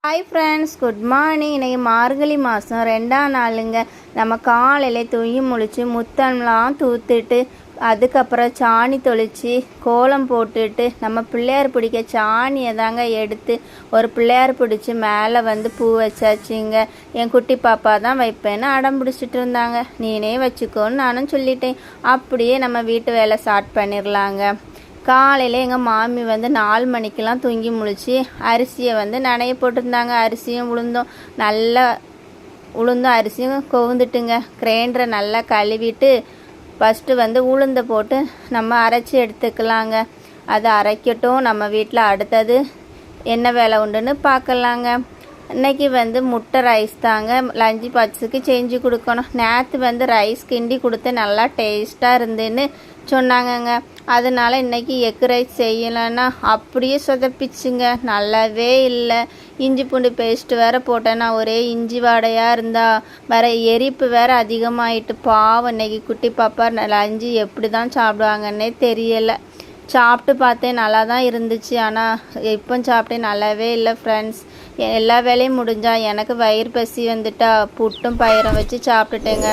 Hi friends, good morning. இன்றைக்கி மார்கழி மாதம் 2ஆம் நாளுங்க. நம்ம காலையில் தூங்கி முழிச்சு முத்தம்லாம் தூத்துட்டு அதுக்கப்புறம் சாணி தொளித்து கோலம் போட்டுட்டு நம்ம பிள்ளையார் பிடிக்க சாணியை தாங்க எடுத்து ஒரு பிள்ளையார் பிடிச்சி மேலே வந்து பூ வச்சாச்சுங்க. என் குட்டி பாப்பா தான் வைப்பேன்னு அடம் பிடிச்சிட்டு இருந்தாங்க. நீனே வச்சுக்கோன்னு நானும் சொல்லிட்டேன். அப்படியே நம்ம வீட்டு வேலை ஸ்டார்ட் பண்ணிடலாங்க. காலையில் எங்கள் மாமி வந்து 4 மணிக்கெலாம் தூங்கி முழிச்சு அரிசியை வந்து நனைய போட்டிருந்தாங்க. அரிசியும் உளுந்தும் அரிசியும் கவுந்துட்டுங்க. கிரைண்டரை நல்லா கழுவிட்டு ஃபஸ்ட்டு வந்து உளுந்தை போட்டு நம்ம அரைச்சி எடுத்துக்கலாங்க. அதை அரைக்கட்டும். நம்ம வீட்டில் அடுத்தது என்ன வேலை உண்டுன்னு பார்க்கலாங்க. இன்றைக்கி வந்து முட்டை ரைஸ் தாங்க லஞ்ச் பாக்ஸுக்கு செஞ்சு கொடுக்கணும். நேற்று வந்து ரைஸ் கிண்டி கொடுத்து நல்லா டேஸ்ட்டாக இருந்துன்னு சொன்னாங்கங்க. அதனால் இன்றைக்கி எக் ரைஸ் செய்யலைன்னா அப்படியே சொதப்பிச்சுங்க. நல்லாவே இல்லை. இஞ்சி பூண்டு பேஸ்ட்டு வேறு போட்டேன்னா ஒரே இஞ்சி வாடையாக இருந்தால் வேறு எரிப்பு வேறு அதிகமாகிட்டு. பாவம் இன்றைக்கி குட்டி பாப்பா லஞ்சு எப்படி தான் சாப்பிடுவாங்கன்னே தெரியலை. சாப்பிட்டு பார்த்தேன், நல்லா தான் இருந்துச்சு. ஆனால் இப்போ சாப்பிட்டேன் நல்லாவே இல்லை ஃப்ரெண்ட்ஸ். எல்லா வேலையும் முடிஞ்சால் எனக்கு வயிறு பசி வந்துட்டா புட்டும் பயிரும் வச்சு சாப்பிட்டுட்டேங்க.